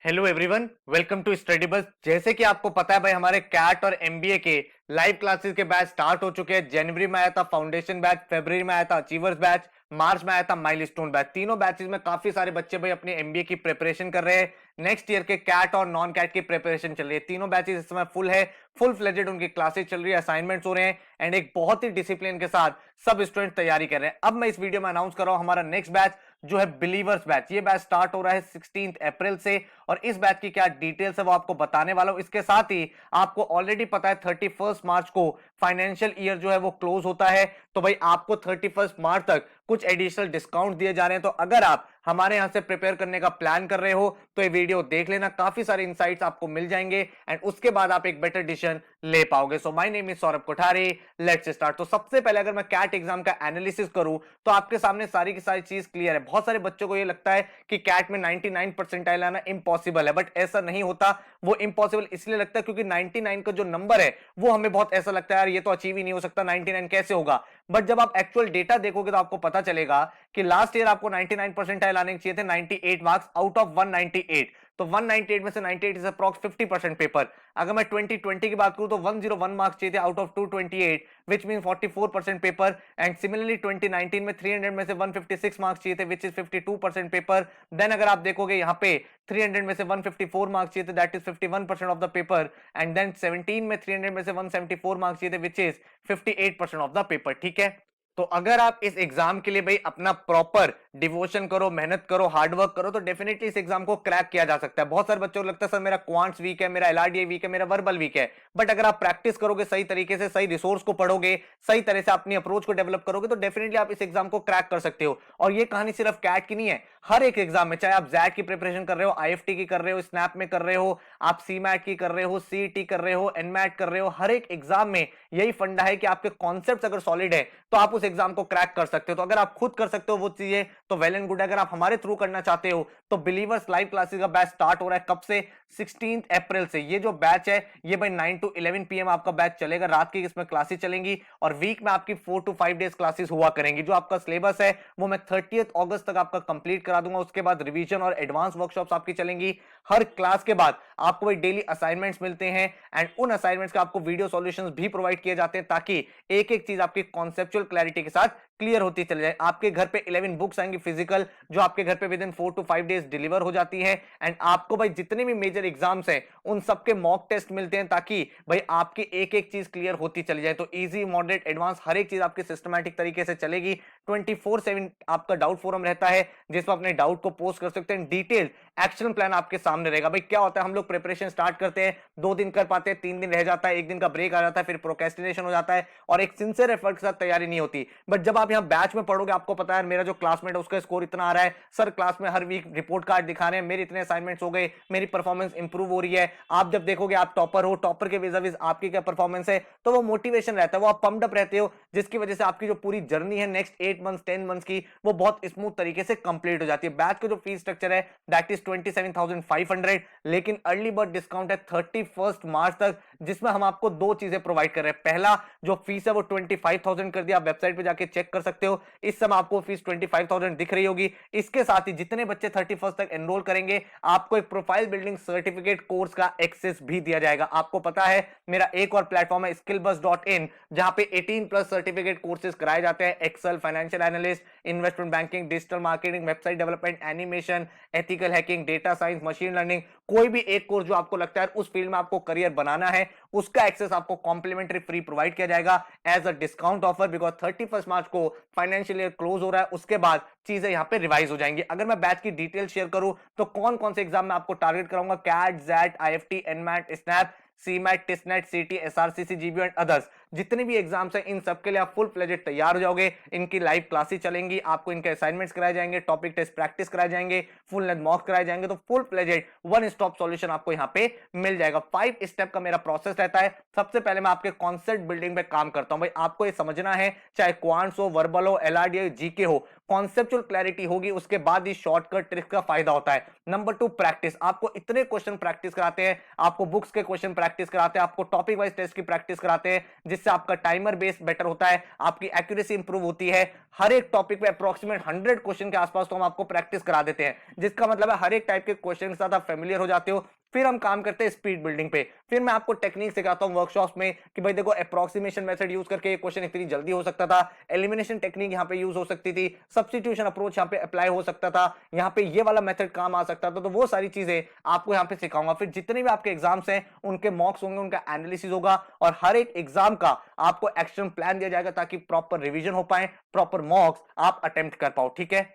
Hello everyone, welcome to study bus. जैसे कि आपको पता है भाई, हमारे कैट और एमबीए के लाइव क्लासेस के बैच स्टार्ट हो चुके हैं। जनवरी में आया था फाउंडेशन बैच, फरवरी में आया था अचीवर्स बैच, मार्च में आया था माइलस्टोन बैच। तीनों बैचेस में काफी सारे बच्चे भाई अपने एमबीए की प्रिपरेशन कर रहे हैं। नेक्स्ट ईयर के कैट और नॉन कैट की प्रिपरेशन चल रही है। तीनों बैचेस इस समय फुल है, फुल फ्लेजेड उनकी क्लासेस चल रही है, असाइनमेंट्स हो रहे हैं एंड एक बहुत ही डिसिप्लिन के साथ सब स्टूडेंट तैयारी कर रहे हैं। अब मैं इस वीडियो में अनाउंस कर रहा हूं हमारा नेक्स्ट बैच जो है बिलीवर्स बैच। ये बैच स्टार्ट हो रहा है 16 अप्रैल से और इस बैच की क्या डिटेल्स है वो आपको बताने वाला हूं। इसके साथ ही आपको ऑलरेडी पता है 31 मार्च को फाइनेंशियल ईयर जो है वो क्लोज होता है, तो भाई आपको 31 मार्च तक कुछ एडिशनल डिस्काउंट दिए जा रहे हैं। तो अगर आप हमारे यहां से प्रिपेयर करने का प्लान कर रहे हो तो ये वीडियो देख लेना, काफी सारे इंसाइट्स आपको मिल जाएंगे एंड उसके बाद आप एक बेटर डिसीजन ले पाओगे। So my name is Saurabh Kothari, let's start. तो सबसे पहले अगर मैं कैट एग्जाम का एनालिसिस करूं तो आपके सामने सारी की सारी चीज क्लियर है। बहुत सारे बच्चों को ये लगता है कि कैट में 99 परसेंटाइल आना इम्पॉसिबल है, बट ऐसा नहीं होता। वो इम्पॉसिबल इसलिए लगता है क्योंकि 99 का जो नंबर है वो हमें बहुत ऐसा लगता है यार ये तो अचीव ही नहीं हो सकता, 99 कैसे होगा। बट जब आप एक्चुअल डेटा देखोगे तो आपको पता चलेगा कि लास्ट ईयर आपको 99 परसेंटाइल आने चाहिए थे, 98 मार्क्स आउट ऑफ 198। तो 198 में से 98 इज अप्रॉक्स 50% पेपर। अगर मैं 2020 की बात करूं तो 101 मार्क्स चाहिए थे out of 228, which mean 44% paper. And similarly 2019 में 300 में से 156 मार्क्स चाहिए थे, विच इज 52% पेपर। देन अगर आप देखोगे यहाँ पे 300 में से 154 मार्क्स चाहिए थे, that is 51% of the paper. And then 17 में 300 में से 174 मार्क्स चाहिए थे, which is 58% of the paper. ठीक है, तो अगर आप इस एग्जाम के लिए भाई अपना प्रॉपर डिवोशन करो, मेहनत करो, हार्डवर्क करो तो डेफिनेटली इस एग्जाम को क्रैक किया जा सकता है। बहुत सारे बच्चों को लगता है सर मेरा क्वांट्स वीक है, मेरा एलआरडीए वीक है, मेरा वर्बल वीक है। बट अगर आप प्रैक्टिस करोगे सही तरीके से, सही रिसोर्स को पढ़ोगे, सही तरह से अपनी अप्रोच को डेवलप करोगे तो डेफिनेटली आप इस एग्जाम को क्रैक कर सकते हो। और ये कहानी सिर्फ कैट की नहीं है, हर एक एग्जाम में, चाहे आप जैट की प्रिपरेशन कर रहे हो, आईएफटी की कर रहे हो, स्नैप में कर रहे हो, आप सीमैट की कर रहे हो, सीईटी कर रहे हो, एनमैट कर रहे हो, हर एक एग्जाम में यही फंडा है कि आपके कॉन्सेप्ट्स अगर सॉलिड है तो आप उस एग्जाम को क्रैक कर सकते हो। तो अगर आप खुद कर सकते हो वो चीजें तो वेल एंड गुड। अगर आप हमारे थ्रू करना चाहते हो तो बिलीवर्स लाइव क्लासेस का बैच स्टार्ट हो रहा है कब से? 16 अप्रैल से। ये जो बैच है ये भाई 9 to 11 पीएम आपका बैच चलेगा, रात की इसमें क्लासेस चलेंगी और वीक में आपकी 4 to 5 डेज क्लासेस हुआ करेंगी। जो आपका सिलेबस है वो मैं 30 अगस्त तक आपका कंप्लीट करा दूंगा। उसके बाद रिवीजन और एडवांस वर्कशॉप्स आपकी चलेंगी। हर क्लास के बाद आपको भाई डेली असाइनमेंट्स मिलते हैं एंड उन असाइनमेंट्स का आपको वीडियो सॉल्यूशंस भी प्रोवाइड किए जाते हैं ताकि एक एक चीज आपकी कॉन्सेप्चुअल क्लैरिटी के साथ क्लियर होती चली जाए। आपके घर पे 11 बुक्स आएंगी फिजिकल, जो आपके घर पे with in 4 to 5 days deliver हो जाती है। एंड आपको भाई जितने भी मेजर एग्जाम्स हैं उन सबके मॉक टेस्ट मिलते हैं ताकि भाई आपकी एक एक चीज क्लियर होती चली जाए। तो इजी, मॉडरेट, एडवांस हर एक चीज आपकी सिस्टमैटिक तरीके से चलेगी। 24/7 आपका डाउट फोरम रहता है जिसमें अपने डाउट को पोस्ट कर सकते हैं। डिटेल्ड एक्शन प्लान आपके सामने रहेगा। भाई क्या होता है, हम लोग प्रिपरेशन स्टार्ट करते हैं, 2 दिन कर पाते हैं, 3 दिन रह जाता है, 1 दिन का ब्रेक आ जाता है, फिर प्रोक्रेस्टिनेशन हो जाता है और एक सिंसियर एफर्ट के साथ तैयारी नहीं होती। बट जब आप यहाँ बैच में पढ़ोगे आपको पता है मेरा जो क्लासमेट है उसका स्कोर इतना आ रहा है, सर क्लास में हर वीक रिपोर्ट कार्ड दिखा रहे हैं, मेरे इतने असाइनमेंट्स हो गए, मेरी परफॉर्मेंस इंप्रूव हो रही है। आप जब देखोगे आप टॉपर हो, टॉपर के विज़ आपकी क्या परफॉर्मेंस है, तो वो मोटिवेशन रहता है, वो आप पम्प्ड अप रहते हो, जिसकी वजह से आपकी जो पूरी जर्नी है नेक्स्ट 8 मंथ्स 10 मंथ्स की वो बहुत स्मूथ तरीके से कंप्लीट हो जाती है। बैच का जो फीस स्ट्रक्चर है दैट इज 27,500, लेकिन अर्ली बर्ड डिस्काउंट है 31 मार्च तक, जिसमें हम आपको दो चीजें प्रोवाइड कर रहे हैं। पहला जो फीस है वो 25,000 कर दिया, आप वेबसाइट पे जाके चेक कर सकते हो, इस समय आपको फीस 25,000 दिख रही होगी। इसके साथ ही जितने बच्चे 31 तक एनरोल करेंगे आपको एक प्रोफाइल बिल्डिंग सर्टिफिकेट कोर्स का एक्सेस भी दिया जाएगा। आपको पता है मेरा एक और प्लेटफॉर्म है skillbus.in, जहां पे 18+ सर्टिफिकेट कोर्सेज कराए जाते हैं, Excel, financial analyst, investment banking, digital marketing, website development, animation, ethical hacking, data science, machine learning. कोई भी एक कोर्स जो आपको लगता है उस फील्ड में आपको करियर बनाना है उसका एक्सेस आपको कॉम्प्लीमेंट्री फ्री प्रोवाइड किया जाएगा as a discount offer, because 31 मार्च को फाइनेंशियल ईयर क्लोज हो रहा है, उसके बाद चीजें यहां पे रिवाइज हो जाएंगी। अगर मैं बैच की डिटेल शेयर करूं तो कौन कौन से एग्जाम में आपको टारगेट कराऊंगा, CAT, XAT, IFT, NMAT, SNAP, CMAT, TISSNET, CET, SRCC, GBO and others, जितने भी एग्जाम्स हैं इन सबके लिए आप फुल फ्लेजेड तैयार हो जाओगे। इनकी लाइव क्लासेस चलेंगी, आपको इनके असाइनमेंट्स कराए जाएंगे, टॉपिक टेस्ट प्रैक्टिस कराए जाएंगे, फुल लेंथ मॉक कराए जाएंगे। तो full fledged one stop solution आपको यहाँ पे मिल जाएगा। 5 स्टेप का मेरा प्रोसेस रहता है। सबसे पहले मैं आपके कॉन्सेप्ट बिल्डिंग पे काम करता हूं। भाई आपको ये समझना है, चाहे क्वांट्स हो, वर्बल हो, एलआरडीए, जीके हो, कॉन्सेप्चुअल क्लैरिटी होगी उसके बाद ही शॉर्टकट ट्रिक का फायदा होता है। Number 2 practice. आपको इतने क्वेश्चन प्रैक्टिस कराते हैं, आपको बुक्स के क्वेश्चन प्रैक्टिस कराते हैं, आपको टॉपिक वाइज टेस्ट की प्रैक्टिस कराते हैं, जिससे जिससे आपका टाइमर बेस बेटर होता है, आपकी एक्यूरेसी इंप्रूव होती है। हर एक टॉपिक पे अप्रोक्सीमेट 100 क्वेश्चन के आसपास तो हम आपको प्रैक्टिस करा देते हैं, जिसका मतलब है हर एक टाइप के क्वेश्चन के साथ आप फेमिलियर हो जाते हो। फिर हम काम करते हैं स्पीड बिल्डिंग पे। फिर मैं आपको टेक्निक सिखाता हूं वर्कशॉप्स में कि भाई देखो अप्रोक्सीमेशन मेथड यूज करके ये क्वेश्चन इतनी जल्दी हो सकता था, एलिमिनेशन टेक्निक यहां पे यूज हो सकती थी, सब्स्टिट्यूशन अप्रोच यहां पे अप्लाई हो सकता था, यहां पे ये वाला मेथड काम आ सकता था। तो वो सारी चीजें आपको यहां पे सिखाऊंगा। फिर जितने भी आपके एग्जाम्स हैं उनके मॉक्स होंगे, उनका एनालिसिस होगा और हर एक एग्जाम का आपको एक्शन प्लान दिया जाएगा ताकि प्रॉपर रिवीजन हो पाए, प्रॉपर मॉक्स आप अटेम्प्ट कर पाओ। ठीक है,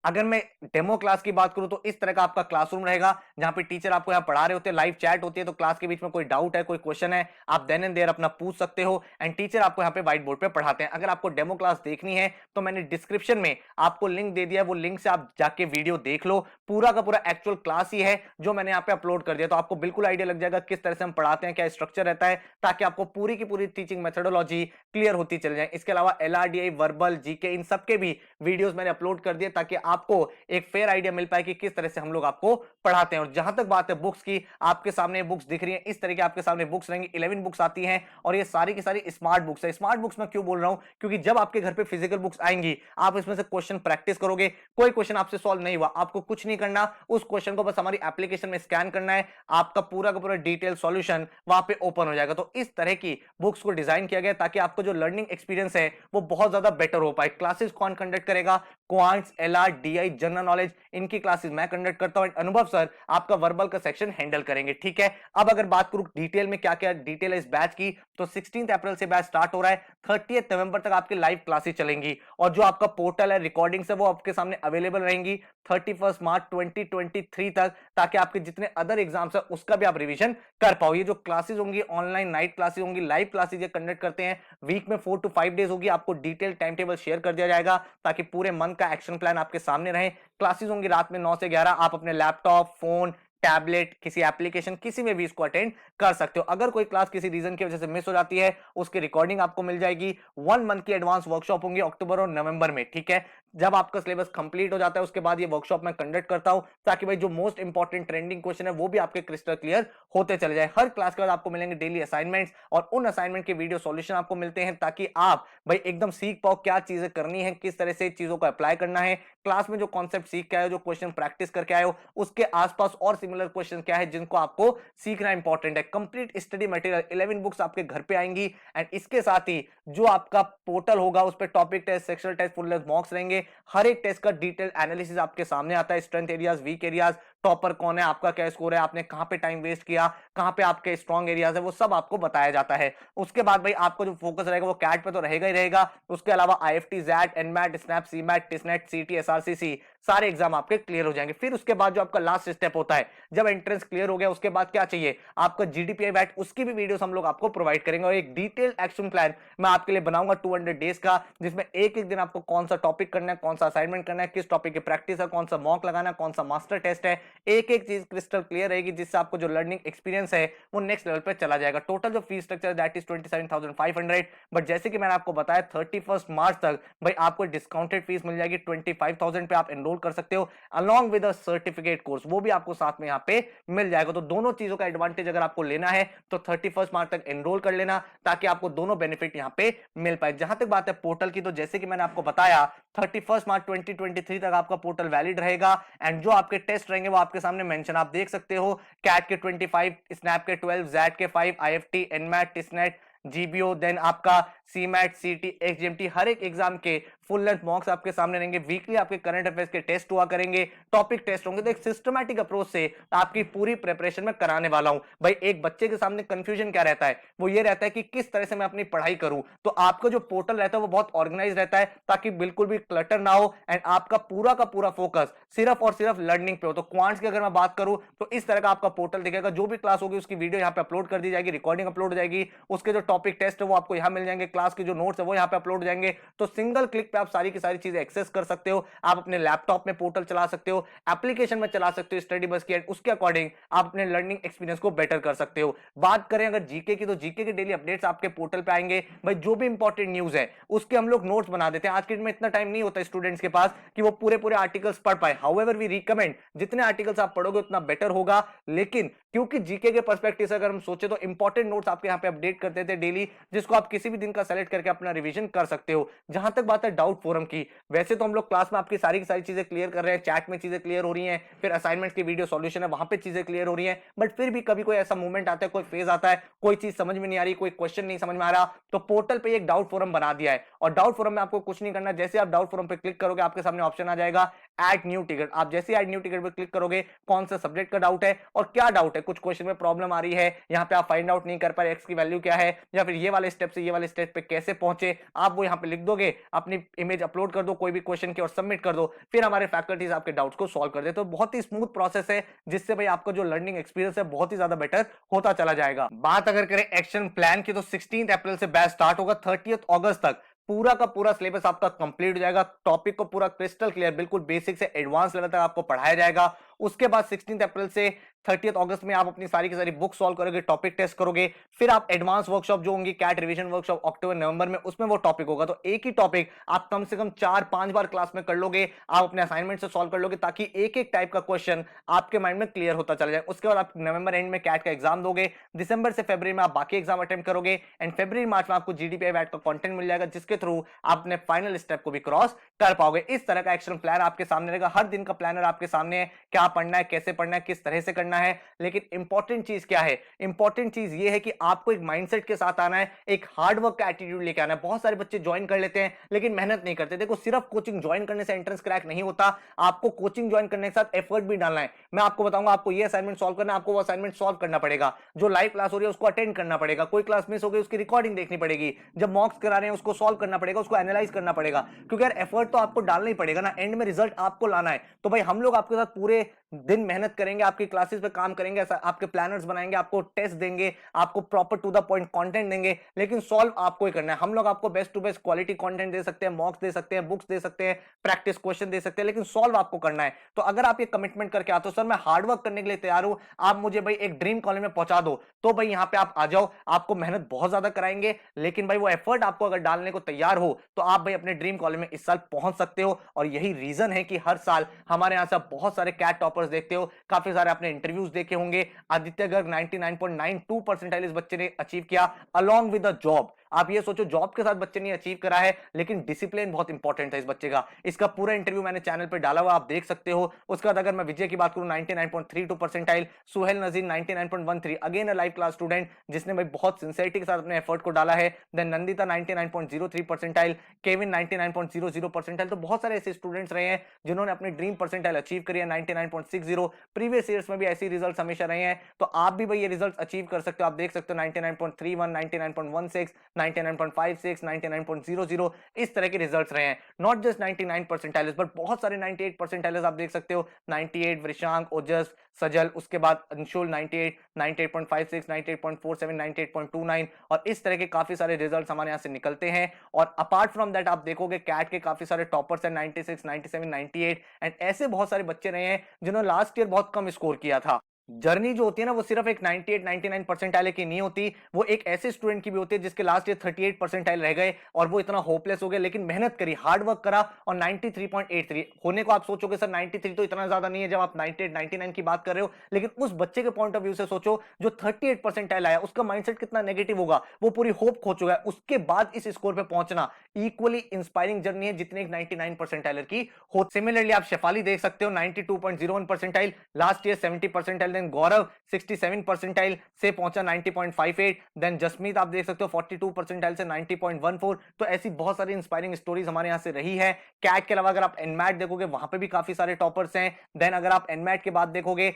अगर मैं डेमो क्लास की बात करूं तो इस तरह का आपका क्लासरूम रहेगा जहां पे टीचर आपको यहां पढ़ा रहे होते हैं, लाइव चैट होती है, तो क्लास के बीच में कोई डाउट है, कोई क्वेश्चन है, आप देन एंड देयर अपना पूछ सकते हो एंड टीचर आपको यहां पे व्हाइट बोर्ड पे पढ़ाते हैं। अगर आपको डेमो क्लास देखनी है तो मैंने डिस्क्रिप्शन में आपको लिंक दे दिया है, वो लिंक से आप जाके वीडियो देख लो। पूरा का पूरा एक्चुअल क्लास ही है जो मैंने यहाँ पे अपलोड कर दिया, तो आपको बिल्कुल आइडिया लग जाएगा किस तरह से हम पढ़ाते हैं, क्या स्ट्रक्चर रहता है, ताकि आपको पूरी की पूरी टीचिंग मेथोडोलॉजी क्लियर होती चल जाए। इसके अलावा LRDI, वर्बल, जीके, इन सबके भी वीडियोस मैंने अपलोड कर दिए ताकि आपको एक फेयर आइडिया मिल पाए कि किस तरह से हम लोग आपको पढ़ाते हैं। और जहां तक बात है बुक्स की, आपके सामने बुक्स दिख रही हैं, इस तरह के आपके सामने बुक्स रहेंगी। 11 बुक्स आती हैं और ये सारी की सारी स्मार्ट बुक्स है। स्मार्ट बुक्स मैं क्यों बोल रहा हूं, क्योंकि जब आपके घर पे फिजिकल बुक्स आएंगी आप इसमें से क्वेश्चन प्रैक्टिस करोगे। कोई क्वेश्चन आपसे सॉल्व नहीं हुआ, आपको कुछ नहीं करना, उस क्वेश्चन को बस हमारी एप्लीकेशन में स्कैन करना है, आपका पूरा का पूरा डिटेल सॉल्यूशन वहां पे ओपन हो जाएगा। तो इस तरह की बुक्स को डिजाइन किया गया ताकि आपको जो लर्निंग एक्सपीरियंस है वो बहुत ज्यादा बेटर हो पाए। क्लासेस कौन कंडक्ट करेगा, क्वांट्स, LRDI, जनरल नॉलेज, इनकी क्लासेस मैं कंडक्ट करता हूं। अनुभव सर आपका वर्बल का सेक्शन हैंडल करेंगे। ठीक है, अब अगर बात करूं डिटेल में क्या क्या डिटेल है इस बैच की, तो 16 अप्रैल से बैच स्टार्ट हो रहा है, 30 नवंबर तक आपकी लाइव क्लासेस चलेंगी और जो आपका पोर्टल है, रिकॉर्डिंग्स है, वो आपके सामने अवेलेबल रहेंगी 31 मार्च 2023 तक, ताकि आपके जितने अदर एग्जाम्स है उसका भी आप रिवीजन कर पाओ। ये जो क्लासेस होंगी ऑनलाइन नाइट क्लासेस होंगी, लाइव क्लासेस ये कंडक्ट करते हैं, वीक में 4 to 5 डेज होगी। आपको डिटेल टाइम टेबल शेयर कर दिया जाएगा ताकि पूरे मंथ का एक्शन प्लान आपके सामने रहे। क्लासेस होंगी रात में 9 से 11, आप अपने लैपटॉप, फोन, टैबलेट, किसी एप्लीकेशन, किसी में भी इसको अटेंड कर सकते हो। अगर कोई क्लास किसी रीजन की वजह से मिस हो जाती है उसकी रिकॉर्डिंग आपको मिल जाएगी। 1 मंथ की एडवांस वर्कशॉप होंगी अक्टूबर और नवंबर में। ठीक है, जब आपका सिलेबस कंप्लीट हो जाता है उसके बाद ये वर्कशॉप मैं कंडक्ट करता हूं ताकि भाई जो मोस्ट इंपॉर्टेंट ट्रेंडिंग क्वेश्चन है वो भी आपके क्रिस्टल क्लियर होते चले जाए। हर क्लास के बाद आपको मिलेंगे डेली असाइनमेंट्स और उन असाइनमेंट के वीडियो सॉल्यूशन आपको मिलते हैं ताकि आप भाई एकदम सीख पाओ क्या चीजें करनी है, किस तरह से चीजों को अप्लाई करना है। क्लास में जो कॉन्सेप्ट सीख के आए हो, जो क्वेश्चन प्रैक्टिस करके आए हो, उसके आसपास और सिमिलर क्वेश्चन क्या है जिनको आपको सीखना इंपॉर्टेंट है। कंप्लीट स्टडी मटेरियल 11 बुक्स आपके घर पे आएंगी एंड इसके साथ ही जो आपका पोर्टल होगा उस पर topic test, sectional test, full length mocks रहेंगे। हर एक टेस्ट का डिटेल एनालिसिस आपके सामने आता है, strength areas, weak areas, topper कौन है, आपका क्या स्कोर है, आपने कहां पे टाइम वेस्ट किया, कहां पे आपके स्ट्रॉन्ग एरियाज है, वो सब आपको बताया जाता है। उसके बाद भाई आपको जो फोकस रहेगा वो कैट पे तो रहेगा ही रहेगा, उसके अलावा IFT, XAT, NMAT, SNAP, CMAT, TISSNET, CET, SRCC सारे एग्जाम आपके क्लियर हो जाएंगे। फिर उसके बाद जो आपका लास्ट स्टेप होता है, जब एंट्रेंस क्लियर हो गया उसके बाद क्या चाहिए आपका GDPI बैट, उसकी भी वीडियोस हम लोग आपको प्रोवाइड करेंगे और एक डिटेल एक्शन प्लान मैं आपके लिए बनाऊंगा 200 डेज का, जिसमें एक एक दिन आपको कौन सा टॉपिक करना है, कौन सा असाइनमेंट करना है, किस टॉपिक की प्रैक्टिस है, कौन सा मॉक लगाना है, कौन सा मास्टर टेस्ट है, एक एक चीज क्रिस्टल क्लियर रहेगी जिससे आपको जो लर्निंग एक्सपीरियंस है वो नेक्स्ट लेवल पे चला जाएगा। टोटल जो फीस स्ट्रक्चर है दैट इज 27,500, बट जैसे कि मैंने आपको बताया 31 मार्च तक भाई आपको डिस्काउंटेड फीस मिल जाएगी 25,000 पे, आप एनरोल कर सकते हो along with a certificate course, वो भी आपको साथ में यहाँ पे मिल जाएगा। तो दोनों चीजों का एडवांटेज अगर आपको लेना है तो 31 मार्च तक एनरोल कर लेना ताकि आपको दोनों बेनिफिट यहाँ पे मिल पाए। जहां तक बात है पोर्टल की, तो जैसे कि मैंने आपको बताया 31 मार्च 2023 तक आपका पोर्टल वैलिड रहेगा एंड जो आपके टेस्ट रहेंगे वो आपके सामने मेंशन आप देख सकते हो, कैट के 25, स्नैप के 12, जैट के 5, IFT, NMAT, TISSNET, GBO, then आपका CMAT, CT, XGMT, हर एक एग्जाम के फुल लेंथ मॉक्स आपके सामने रहेंगे। वीकली आपके करंट अफेयर्स के टेस्ट हुआ करेंगे, टॉपिक टेस्ट होंगे। तो एक सिस्टमैटिक अप्रोच से आपकी पूरी प्रिपरेशन में कराने वाला हूं। भाई एक बच्चे के सामने कंफ्यूजन क्या रहता है, वो ये रहता है कि किस तरह से मैं अपनी पढ़ाई करूं। तो आपका जो पोर्टल रहता है वो बहुत ऑर्गेनाइज रहता है ताकि बिल्कुल भी क्लटर ना हो एंड आपका पूरा का पूरा फोकस सिर्फ और सिर्फ लर्निंग पे हो। तो क्वांट्स की अगर मैं बात करूं तो इस तरह का आपका पोर्टल दिखेगा, जो भी क्लास होगी उसकी वीडियो यहाँ पे अपलोड कर दी जाएगी, रिकॉर्डिंग अपलोड हो जाएगी, उसके जो टॉपिक टेस्ट है वो आपको यहाँ मिल जाएंगे, क्लास के जो नोट्स है वो यहाँ पे अपलोड हो जाएंगे। तो सिंगल क्लिक पे आप सारी की सारी चीजें एक्सेस कर सकते हो। आप अपने लैपटॉप में पोर्टल चला सकते हो, एप्लीकेशन में चला सकते हो स्टडी बस की, उसके अकॉर्डिंग आप अपने लर्निंग एक्सपीरियंस को बेटर कर सकते हो। बात करें अगर जीके की, तो जीके के डेली अपडेट्स आपके पोर्टल पे आएंगे। भाई जो भी इंपॉर्टेंट न्यूज है उसके हम लोग नोट्स बना देते हैं। आज के दिन में इतना टाइम नहीं होता स्टूडेंट्स के पास कि वो पूरे पूरे आर्टिकल्स पढ़ पाए। हाउएवर वी रिकमेंड जितने आर्टिकल्स आप पढ़ोगे उतना बेटर होगा। लेकिन क्योंकि जीके के पर्सपेक्टिव से अगर हम सोचे तो इंपॉर्टेंट नोट्स आपके यहाँ पे अपडेट कर देते हैं डेली, जिसको आप किसी भी दिन का सेलेक्ट करके अपना रिवीजन कर सकते हो। जहां तक बात है डाउट फोरम की, वैसे तो हम लोग क्लास में आपकी सारी की सारी चीजें क्लियर कर रहे हैं, चैट में चीजें क्लियर हो रही हैं, फिर असाइनमेंट की वीडियो सॉल्यूशन है वहां पे चीजें क्लियर हो रही हैं। बट फिर भी कभी कोई ऐसा मूवमेंट आता है, कोई फेज आता है, कोई चीज समझ में नहीं आ रही, कोई क्वेश्चन नहीं समझ में आ रहा, तो पोर्टल पे एक डाउट फोरम बना दिया है। और डाउट फोरम में आपको कुछ नहीं करना, जैसे आप डाउट फोरम पे क्लिक करोगे आपके सामने ऑप्शन आ जाएगा ऐड न्यू टिकट। आप जैसे ऐड न्यू टिकट पे क्लिक करोगे, कौन सा सब्जेक्ट का डाउट है और क्या डाउट है, कुछ क्वेश्चन में प्रॉब्लम आ रही है, यहाँ पे आप फाइंड आउट नहीं कर पा रहे एक्स की वैल्यू क्या है, या फिर ये वाले स्टेप से ये वाले स्टेप पे कैसे पहुंचे, आप वो यहाँ पे लिख दोगे, अपनी इमेज अपलोड कर दो कोई भी क्वेश्चन की और सबमिट कर दो। फिर हमारे फैकल्टीज आपके डाउट्स को सॉल्व कर दे। तो बहुत ही स्मूथ प्रोसेस है, जिससे भाई आपका जो लर्निंग एक्सपीरियंस है बहुत ही ज्यादा बेटर होता चला जाएगा। बात अगर करें एक्शन प्लान की, तो 16 अप्रैल से बैच स्टार्ट होगा, 30 अगस्त तक पूरा का पूरा सिलेबस आपका कंप्लीट हो जाएगा। टॉपिक को पूरा क्रिस्टल क्लियर, बिल्कुल बेसिक से एडवांस लेवल तक आपको पढ़ाया जाएगा। उसके बाद 16 अप्रैल से 30 अगस्त में आप अपनी सारी की सारी बुक सॉल्व करोगे, टॉपिक टेस्ट करोगे। फिर आप एडवांस वर्कशॉप जो होंगी, कैट रिवीजन वर्कशॉप अक्टूबर नवंबर में, उसमें वो टॉपिक होगा। तो एक ही टॉपिक आप कम से कम 4-5 बार क्लास में कर लोगे, आप अपने असाइनमेंट से सॉल्व कर लोगे, ताकि एक एक टाइप का क्वेश्चन आपके माइंड में क्लियर होता चला जाए। उसके बाद आप नवंबर एंड में कैट का एग्जाम दोगे, दिसंबर से फरवरी में आप बाकी एग्जाम अटेम्प्ट करोगे, एंड फरवरी मार्च में आपको जीडीपीआई वैट का कंटेंट मिल जाएगा, जिसके थ्रू आप अपने फाइनल स्टेप को भी क्रॉस कर पाओगे। इस तरह का एक्शन प्लान आपके सामने रहेगा, हर दिन का प्लानर आपके सामने है, क्या पढ़ना है, कैसे पढ़ना है, किस तरह से करना है। लेकिन इंपॉर्टेंट चीज क्या है, इंपॉर्टेंट चीज ये है कि आपको एक माइंडसेट के साथ आना है, एक हार्डवर्क का एटीट्यूड लेके आना है। बहुत सारे बच्चे ज्वाइन कर लेते हैं लेकिन मेहनत नहीं करते। देखो, सिर्फ कोचिंग ज्वाइन करने से एंट्रेंस क्रैक नहीं होता, आपको कोचिंग ज्वाइन करने के साथ एफर्ट भी डालना है। मैं आपको बताऊंगा, आपको ये असाइनमेंट सॉल्व करना है, आपको वो असाइनमेंट सॉल्व करना पड़ेगा। जो लाइव क्लास हो रही है उसको अटेंड करना पड़ेगा, कोई क्लास मिस हो गई उसकी रिकॉर्डिंग देखनी पड़ेगी, जब मॉक्स करा रहे हैं उसको सॉल्व करना पड़ेगा, उसको एनालाइज करना पड़ेगा, क्योंकि यार एफर्ट तो आपको डालना ही पड़ेगा ना, एंड में रिजल्ट आपको लाना है। तो भाई हम लोग आपके साथ पूरे दिन मेहनत करेंगे, आपकी क्लासेस पे काम करेंगे, आपके प्लानर्स बनाएंगे, आपको टेस्ट देंगे, आपको proper to the point content देंगे, लेकिन सॉल्व आपको ही करना है। हम लोग आपको best to best quality content दे सकते हैं, मॉक्स दे सकते हैं, बुक्स दे सकते हैं, प्रैक्टिस क्वेश्चन दे सकते हैं, लेकिन सॉल्व आपको करना है। तो अगर आप ये कमिटमेंट करके आते हो, सर मैं हार्डवर्क करने के लिए तैयार हूं, आप मुझे भाई एक ड्रीम कॉलेज में पहुंचा दो, तो भाई यहां पे आप आ जाओ। आपको मेहनत बहुत ज्यादा कराएंगे, लेकिन भाई वो एफर्ट आपको अगर डालने को तैयार हो तो आप भाई अपने ड्रीम कॉलेज में इस साल पहुंच सकते हो। और यही रीजन है कि हर साल हमारे यहां से आप बहुत सारे कैट टॉपर्स देखते हो, काफी सारे आपने इंटरव्यूज देखे होंगे। आदित्य गर्ग 99.92 परसेंटाइल इस बच्चे ने अचीव किया अलोंग विद द जॉब। आप ये सोचो, जॉब के साथ बच्चे ने अचीव करा है, लेकिन डिसिप्लिन बहुत इंपॉर्टेंट है इस बच्चे का। इसका पूरा इंटरव्यू मैंने चैनल पे डाला हुआ, आप देख सकते हो। उसके बाद अगर मैं विजय की बात करूं, 99.32 percentile, Suhail Nazir 99.13, again a live class student जिसने भाई बहुत सिंसियरिटी के साथ अपने एफर्ट को डाला है। Then Nandita 99.03 percentile, Kevin 99.00 percentile. तो बहुत सारे ऐसे स्टूडेंट्स रहे हैं जिन्होंने अपनी ड्रीम परसेंटाइल अचीव करी है 99.60। प्रीवियस ईयर्स में भी ऐसे रिजल्ट्स हमेशा रहे हैं, तो आप भी भाई ये रिजल्ट्स अचीव कर सकते हो। आप देख सकते हो 99.31, 99.16, 99.56, 99.00, इस तरह के रिजल्ट्स रहे हैं। नॉट जस्ट 99 परसेंटाइल्स, बट बहुत सारे 98 परसेंटाइल्स आप देख सकते हो। 98 वृषांक, ओजस, सजल, उसके बाद अंशुल 98, 98.56, 98.47, 98.29, और इस तरह के काफी सारे रिजल्ट्स हमारे यहां से निकलते हैं। और अपार्ट फ्रॉम दैट आप देखोगे कैट के काफी सारे टॉपर्स हैं, 96, 97, 98, एंड ऐसे बहुत सारे बच्चे रहे हैं जिन्होंने लास्ट ईयर बहुत कम स्कोर किया था। जर्नी जो होती है ना, वो सिर्फ एक 98 99 परसेंटाइल की नहीं होती, वो एक ऐसे स्टूडेंट की भी होती है जिसके लास्ट ईयर 38 परसेंटाइल रह गए और वो इतना होपलेस हो गए, लेकिन मेहनत करी, हार्ड वर्क करा और 93.83 होने को आप सोचोगे सर 93 तो इतना ज्यादा नहीं है जब आप 98 99 की बात कर रहे हो, लेकिन उस बच्चे के पॉइंट ऑफ व्यू से सोचो जो 38 परसेंटाइल आया, उसका माइंडसेट कितना नेगेटिव होगा, वो पूरी होप खो चुका है, उसके बाद इस स्कोर पे पहुंचना इक्वली इंस्पायरिंग जर्नी है जितनी एक 99 परसेंटाइलर की हो। सिमिलरली आप शेफाली देख सकते हो 92.01 percentile, last year 70 percentile. Then Gaurav 67 percentile से पहुंचा 90.58। देन जसमीत आप देख सकते हो 42 परसेंटाइल से 90.14। तो ऐसी बहुत सारी इंस्पायरिंग स्टोरीज हमारे यहां से रही है। कैट के अलावा अगर आप एनमैट देखोगे वहां पे भी काफी सारे टॉपर्स हैं। देन अगर आप एनमैट के बाद देखोगे,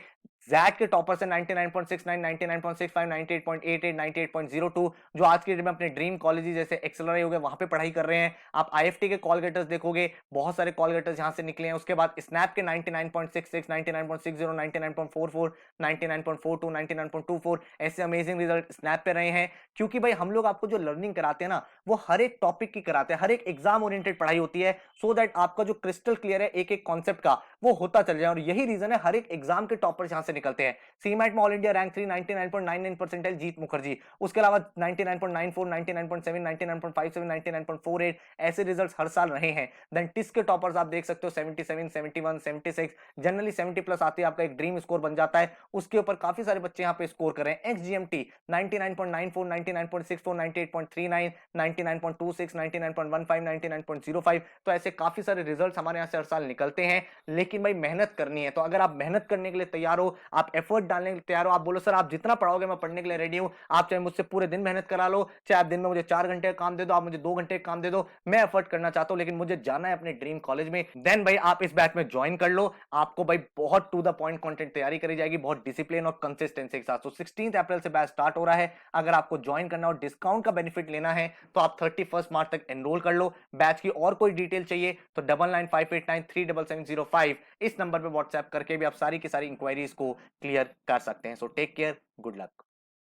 जैक के टॉपर्स हैं 99.69, 99.65, 98.88, 98.02, जो आज के डेट में अपने ड्रीम कॉलेज जैसे एक्सेलराई हो गए वहां पे पढ़ाई कर रहे हैं। आप आईएफटी के कॉल गेटर्स देखोगे, बहुत सारे कॉल गेटर्स यहां से निकले हैं। उसके बाद स्नैप के 99.66, 99.60, 99.44, 99.42, 99.24 ऐसे अमेजिंग रिजल्ट स्नैप पे रहे हैं। क्योंकि भाई हम लोग आपको जो लर्निंग कराते हैं ना, वो हर एक टॉपिक की कराते हैं, हर एक एग्जाम ओरिएंटेड पढ़ाई होती है, सो दैट आपका जो क्रिस्टल क्लियर है एक एक कॉन्सेप्ट का, वो होता चल जाए। और यही रीजन है हर एक एग्जाम के टॉपर्स यहां से निकलते हैं। सीमैट में ऑल इंडिया रैंक 3, 99.99 परसेंटाइल जीत मुखर्जी, उसके अलावा 99.94, 99.7, 99.57, 99.48 ऐसे रिजल्ट्स हर साल रहे हैं। देन टिस के टॉपर्स आप देख सकते हो 77, 71, 76, जनरली 70 प्लस आती है, आपका एक ड्रीम स्कोर बन जाता है। उसके ऊपर काफी सारे बच्चे यहाँ पे स्कोर कर रहे हैं। एक्सजीएमटी 99.94, 99.64, 98.39, 99.26, 99.15, 99.05, तो ऐसे काफी सारे रिजल्ट्स हमारे यहाँ से हर साल निकलते हैं। लेकिन भाई मेहनत करनी है, तो अगर आप मेहनत करने के लिए तैयार हो, आप एफर्ट डालने के लिए तैयार हो, आप बोलो सर आप जितना पढ़ाओगे मैं पढ़ने के लिए रेडी हूं, आप चाहे मुझसे पूरे दिन मेहनत करा लो, चाहे आप दिन में मुझे 4 घंटे काम दे दो, आप मुझे 2 घंटे काम दे दो, मैं एफर्ट करना चाहता हूं, लेकिन मुझे जाना है अपने ड्रीम कॉलेज में, देन भाई आप इस बैच में ज्वाइन कर लो। आपको भाई बहुत टू द पॉइंट कंटेंट तैयारी करी जाएगी, बहुत डिसिप्लिन और कंसिस्टेंसी के साथ। तो 16 अप्रैल से बैच स्टार्ट हो रहा है। अगर आपको ज्वाइन करना और डिस्काउंट का बेनिफिट लेना है तो आप 31 मार्च तक एनरोल कर लो। बैच की और कोई डिटेल चाहिए तो 9958937705 इस नंबर पे व्हाट्सएप करके भी आप सारी की सारी इंक्वायरीज को क्लियर कर सकते हैं। So take care, good luck.